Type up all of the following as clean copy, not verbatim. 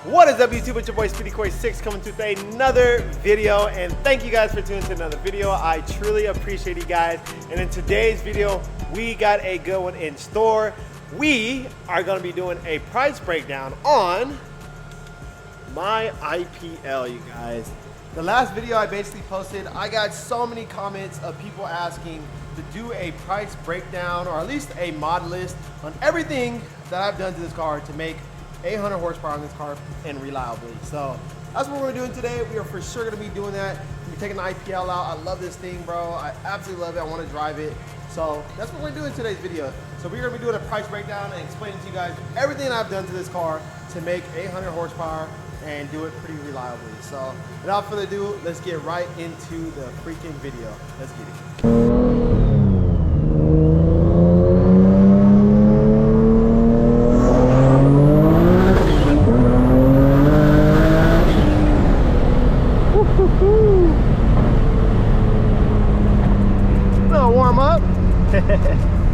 What is up, YouTube? It's your boy SpeedyCoy6 coming to another video, and thank you guys for tuning to another video. I truly appreciate you guys. And in today's video, we got a good one in store. We are going to be doing a price breakdown on my IPL, you guys. The last video I basically posted, I got so many comments of people asking to do a price breakdown or at least a mod list on everything that I've done to this car to make 800 horsepower on this car and reliably. So that's what we're doing today. We are for sure gonna be doing that. We're taking the IPL out. I love this thing, bro. I absolutely love it. I wanna drive it. So that's what we're doing in today's video. So we're gonna be doing a price breakdown and explaining to you guys everything I've done to this car to make 800 horsepower and do it pretty reliably. So without further ado, let's get right into the freaking video. Let's get it.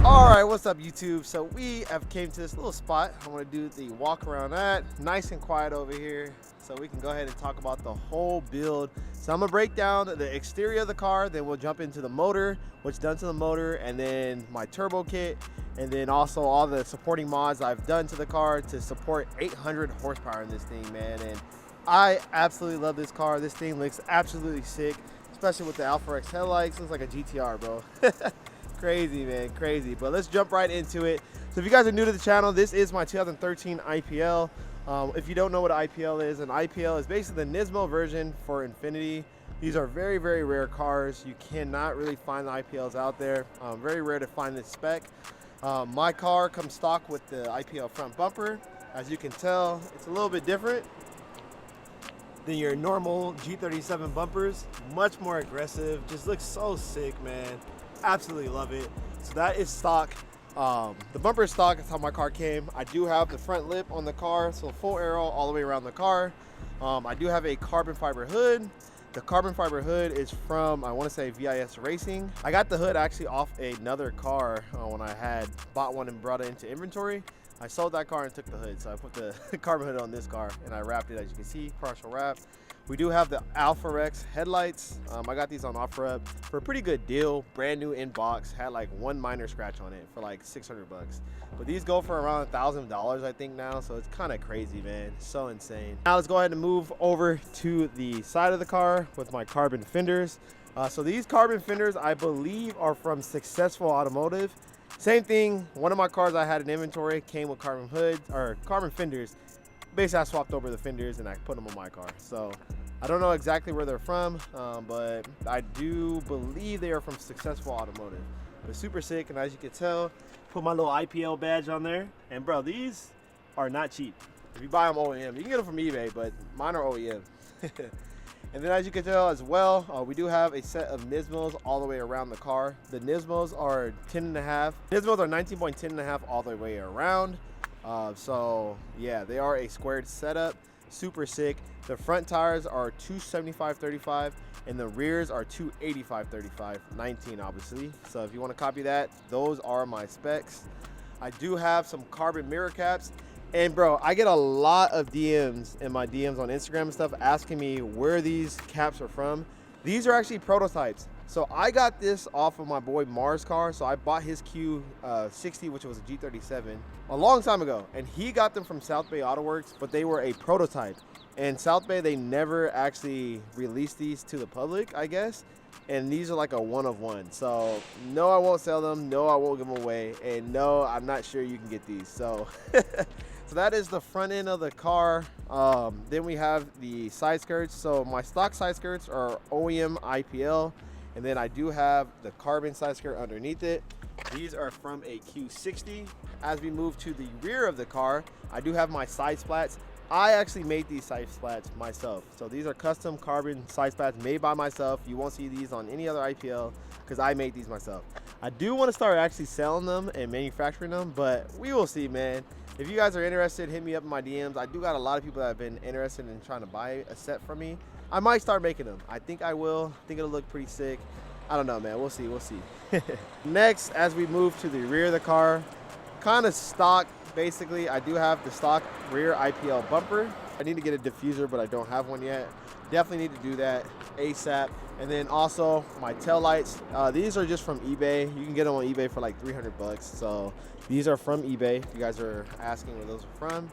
Alright, what's up YouTube? So we have came to this little spot. I'm going to do the walk around at. Nice and quiet over here so we can go ahead and talk about the whole build. So I'm going to break down the exterior of the car, then we'll jump into the motor, what's done to the motor, and then my turbo kit, and then also all the supporting mods I've done to the car to support 800 horsepower in this thing, man. And I absolutely love this car. This thing looks absolutely sick, especially with the Alpha X headlights. Looks like a GTR, bro. Crazy, man, crazy. But let's jump right into it. So if you guys are new to the channel, this is my 2013 IPL. If you don't know what an IPL is, an IPL is basically the Nismo version for Infiniti. These are very, very rare cars. You cannot really find the IPLs out there. Very rare to find this spec. My car comes stock with the IPL front bumper. As you can tell, it's a little bit different than your normal G37 bumpers. Much more aggressive. Just looks so sick, man. Absolutely love it. So that is stock. The bumper is stock. That's how my car came. I do have the front lip on the car, so full aero all the way around the car. I do have a carbon fiber hood. The carbon fiber hood is from, I want to say, VIS Racing. I got the hood actually off another car when I had bought one and brought it into inventory. I sold that car and took the hood, so I put the carbon hood on this car and I wrapped it, as you can see, partial wrap. We do have the Alpha X headlights. I got these on OfferUp for a pretty good deal. Brand new in box, had like one minor scratch on it for like 600 bucks. But these go for around $1,000 I think now, so it's kind of crazy, man. So insane. Now let's go ahead and move over to the side of the car with my carbon fenders. So these carbon fenders, I believe, are from Successful Automotive. Same thing, one of my cars I had in inventory came with carbon hoods or carbon fenders. Basically, I swapped over the fenders and I put them on my car. So I don't know exactly where they're from, but I do believe they are from Successful Automotive. They're super sick, and as you can tell, put my little IPL badge on there. And bro, these are not cheap. If you buy them OEM, you can get them from eBay, but mine are OEM. And then as you can tell as well, we do have a set of Nismos all the way around the car. The Nismos are 10.5. Nismos are 19.10.5 all the way around. So yeah, they are a squared setup, super sick. The front tires are 275/35 and the rears are 285/35, 19 obviously. So if you want to copy that, those are my specs. I do have some carbon mirror caps. And bro, I get a lot of DMs in my DMs on Instagram and stuff asking me where these caps are from. These are actually prototypes. So I got this off of my boy Mars car. So I bought his Q60, which was a G37, a long time ago. And he got them from South Bay Auto Works, but they were a prototype. And South Bay, they never actually released these to the public, I guess. And these are like a one of one. So no, I won't sell them. No, I won't give them away. And no, I'm not sure you can get these. So so that is the front end of the car. Then we have the side skirts. So my stock side skirts are OEM IPL. And then I do have the carbon side skirt underneath it. These are from a Q60. As we move to the rear of the car, I do have my side splats. I actually made these side splats myself. So these are custom carbon side splats made by myself. You won't see these on any other IPL because I made these myself. I do want to start actually selling them and manufacturing them, but we will see, man. If you guys are interested, hit me up in my DMs. I do got a lot of people that have been interested in trying to buy a set from me. I might start making them. I think I will. I think it'll look pretty sick. I don't know, man. We'll see. We'll see. Next, as we move to the rear of the car, kind of stock basically. I do have the stock rear IPL bumper. I need to get a diffuser, but I don't have one yet. Definitely need to do that ASAP. And then also my tail lights. These are just from eBay. You can get them on eBay for like 300 bucks. So these are from eBay. If you guys are asking where those are from.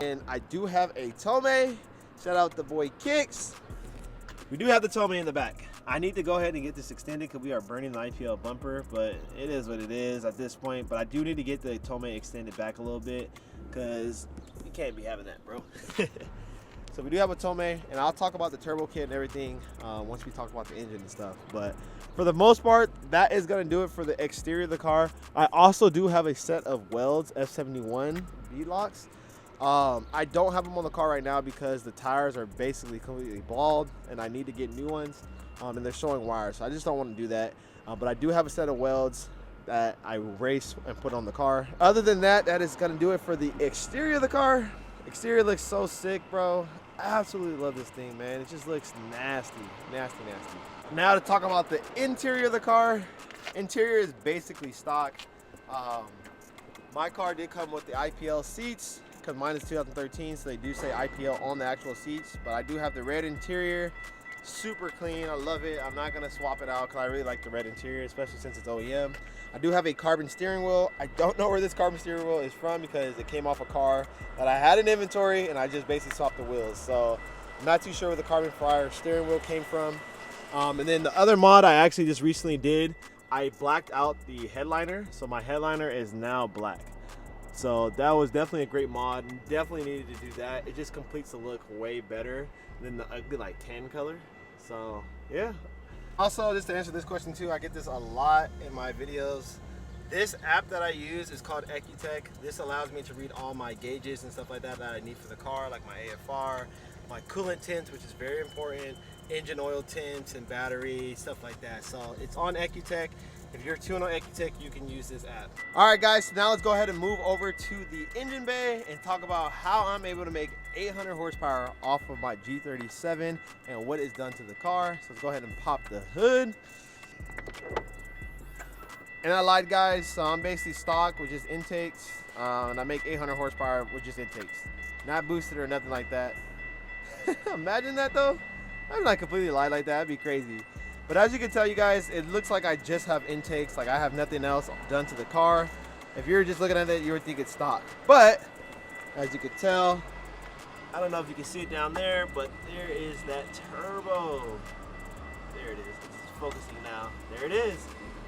And I do have a Tomei. Shout out the boy Kicks. We do have the Tomei in the back. I need to go ahead and get this extended because we are burning the IPL bumper, but it is what it is at this point. But I do need to get the Tomei extended back a little bit because you can't be having that, bro. So we do have a Tomei, and I'll talk about the turbo kit and everything once we talk about the engine and stuff. But for the most part, that is going to do it for the exterior of the car. I also do have a set of Welds F71 V-locks. I don't have them on the car right now because the tires are basically completely bald and I need to get new ones, and they're showing wires, so I just don't want to do that. But I do have a set of welds that I race and put on the car. Other than that, that is going to do it for the exterior of the car. Exterior looks so sick, bro. I absolutely love this thing, man. It just looks nasty, nasty, nasty. Now to talk about the interior of the car. Interior is basically stock. My car did come with the IPL seats because mine is 2013, so they do say IPL on the actual seats. But I do have the red interior, super clean. I love it. I'm not gonna swap it out because I really like the red interior, especially since it's OEM. I do have a carbon steering wheel. I don't know where this carbon steering wheel is from because it came off a car that I had in inventory and I just basically swapped the wheels. So I'm not too sure where the carbon fiber steering wheel came from. And then the other mod I actually just recently did, I blacked out the headliner. So my headliner is now black. So that was definitely a great mod. Definitely needed to do that. It just completes the look way better than the ugly like tan color. So yeah. Also, just to answer this question too, I get this a lot in my videos. This app that I use is called Ecutech. This allows me to read all my gauges and stuff like that that I need for the car, like my AFR, my coolant tints, which is very important, engine oil tints and battery, stuff like that. So it's on Ecutech. If you're tuned on Ecutech, you can use this app. All right, guys, so now let's go ahead and move over to the engine bay and talk about how I'm able to make 800 horsepower off of my G37 and what is done to the car. So let's go ahead and pop the hood. And I lied, guys, so I'm basically stock with just intakes, and I make 800 horsepower with just intakes. Not boosted or nothing like that. Imagine that, though. I'm not completely lied like that. That'd be crazy. But as you can tell, you guys, it looks like I just have intakes. Like I have nothing else done to the car. If you're just looking at it, you would think it's stock. But as you can tell, I don't know if you can see it down there, but there is that turbo. There it is. It's focusing now. There it is.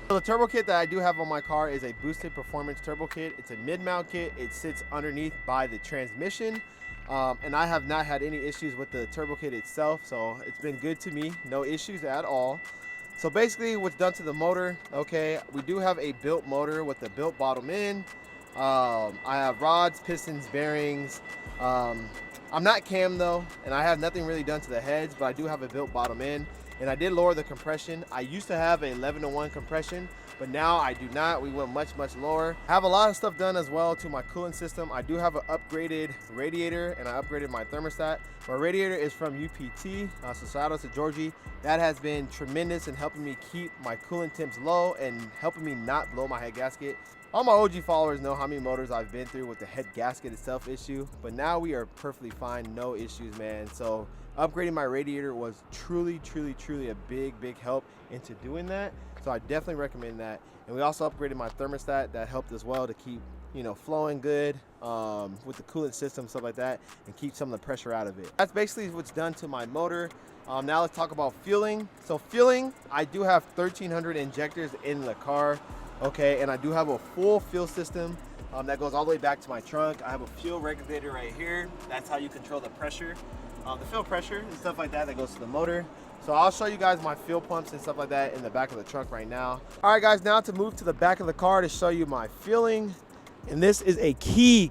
So the turbo kit that I do have on my car is a boosted performance turbo kit. It's a mid-mount kit. It sits underneath by the transmission. And I have not had any issues with the turbo kit itself, so it's been good to me. No issues at all. So basically what's done to the motor, okay, we do have a built motor with a built bottom end. I have rods, pistons, bearings. I'm not cam though, and I have nothing really done to the heads, but I do have a built bottom end. And I did lower the compression. I used to have a 11-to-1 compression, but now I do not. We went much, much lower. I have a lot of stuff done as well to my coolant system. I do have an upgraded radiator, and I upgraded my thermostat. My radiator is from UPT, so shout out to Georgie. That has been tremendous in helping me keep my coolant temps low and helping me not blow my head gasket. All my OG followers know how many motors I've been through with the head gasket itself issue, but now we are perfectly fine, no issues, man. So upgrading my radiator was truly, truly, truly a big, big help into doing that. So I definitely recommend that. And we also upgraded my thermostat. That helped as well to keep, you know, flowing good with the coolant system, stuff like that, and keep some of the pressure out of it. That's basically what's done to my motor. Now let's talk about fueling. So fueling, I do have 1,300 injectors in the car. Okay, and I do have a full fuel system that goes all the way back to my trunk. I have a fuel regulator right here. That's how you control the pressure, the fuel pressure and stuff like that goes to the motor. So I'll show you guys my fuel pumps and stuff like that in the back of the trunk right now. All right, guys, now to move to the back of the car to show you my fueling. And this is a key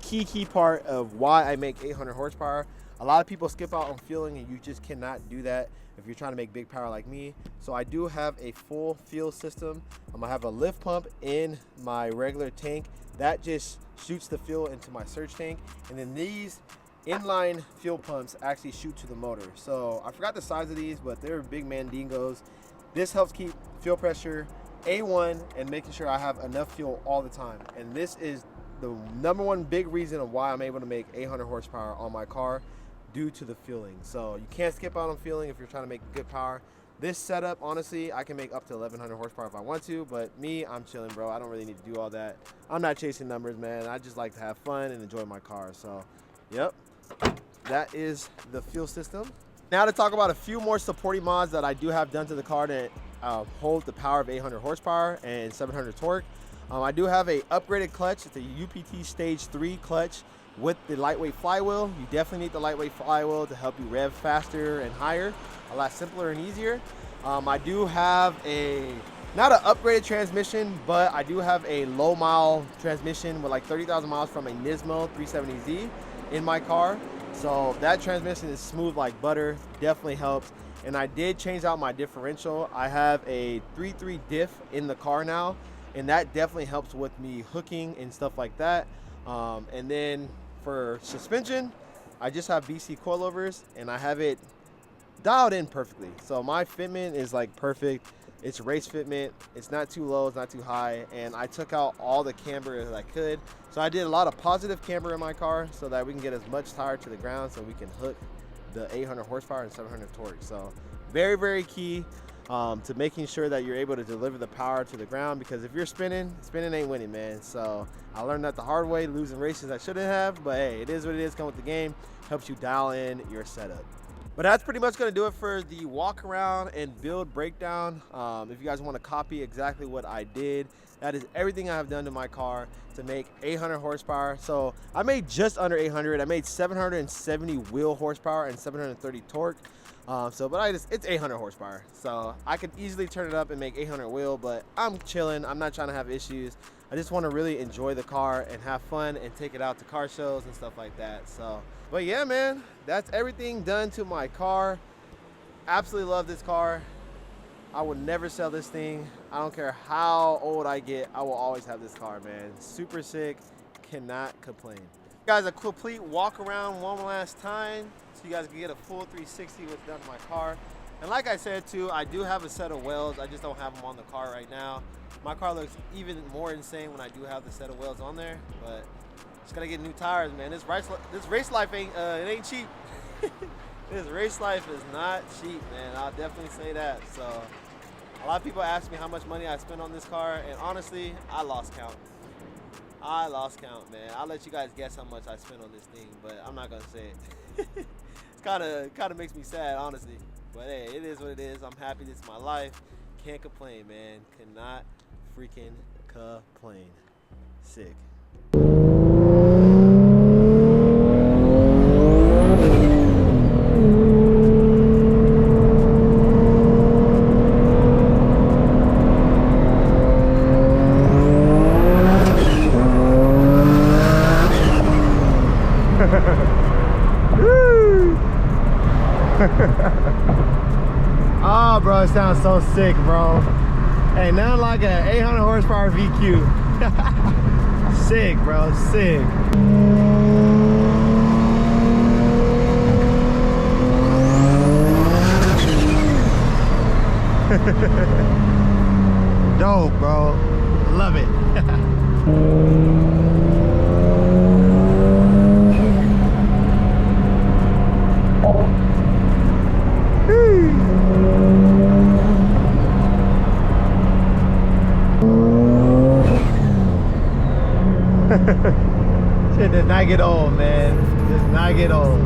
part of why I make 800 horsepower. A lot of people skip out on fueling, and you just cannot do that if you're trying to make big power like me. So I do have a full fuel system. I have a lift pump in my regular tank that just shoots the fuel into my surge tank, and then these inline fuel pumps actually shoot to the motor. So I forgot the size of these, but they're big mandingos. This helps keep fuel pressure A1 and making sure I have enough fuel all the time. And this is the #1 big reason of why I'm able to make 800 horsepower on my car. due to the fueling. So you can't skip out on fueling if you're trying to make good power. This setup, honestly, I can make up to 1100 horsepower if I want to, but me, I'm chilling, bro. I don't really need to do all that. I'm not chasing numbers, man. I just like to have fun and enjoy my car. So, yep, that is the fuel system. Now to talk about a few more supporting mods that I do have done to the car that hold the power of 800 horsepower and 700 torque. I do have a upgraded clutch. It's a UPT Stage 3 clutch with the lightweight flywheel. You definitely need the lightweight flywheel to help you rev faster and higher, a lot simpler and easier. I do have not an upgraded transmission, but I do have a low mile transmission with like 30,000 miles from a Nismo 370Z in my car. So that transmission is smooth like butter, definitely helps. And I did change out my differential. I have a 3.3 diff in the car now, and that definitely helps with me hooking and stuff like that. And then for suspension, I just have BC coilovers, and I have it dialed in perfectly. So my fitment is like perfect. It's race fitment. It's not too low, it's not too high, and I took out all the camber as I could. So I did a lot of positive camber in my car so that we can get as much tire to the ground so we can hook the 800 horsepower and 700 torque. So very, very key to making sure that you're able to deliver the power to the ground, because if you're spinning ain't winning, man. So I learned that the hard way, losing races I shouldn't have, but hey, it is what it is. Come with the game, helps you dial in your setup. But that's pretty much going to do it for the walk around and build breakdown. If you guys want to copy exactly what I did, that is everything I have done to my car to make 800 horsepower. So I made just under 800. I made 770 wheel horsepower and 730 torque. But it's 800 horsepower. So I could easily turn it up and make 800 wheel, but I'm chilling. I'm not trying to have issues. I just want to really enjoy the car and have fun and take it out to car shows and stuff like that. So, but yeah, man, that's everything done to my car. Absolutely love this car. I will never sell this thing. I don't care how old I get, I will always have this car, man. Super sick, cannot complain. Guys, a complete walk around one last time so you guys can get a full 360 what's done to my car. And like I said too, I do have a set of wheels. I just don't have them on the car right now. My car looks even more insane when I do have the set of wheels on there, but just gotta get new tires, man. This race life ain't cheap. This race life is not cheap, man. I'll definitely say that. So a lot of people ask me how much money I spent on this car, and honestly, I lost count. I lost count, man. I'll let you guys guess how much I spent on this thing, but I'm not gonna say it. It's kind of makes me sad, honestly. But hey, it is what it is. I'm happy. This is my life. Can't complain, man. Cannot freaking complain. Sick. Oh, bro, it sounds so sick, bro. Hey, nothing like an 800 horsepower VQ. Sick, bro, sick. Dope, bro. Love it. Shit does not get old, man. Does not get old.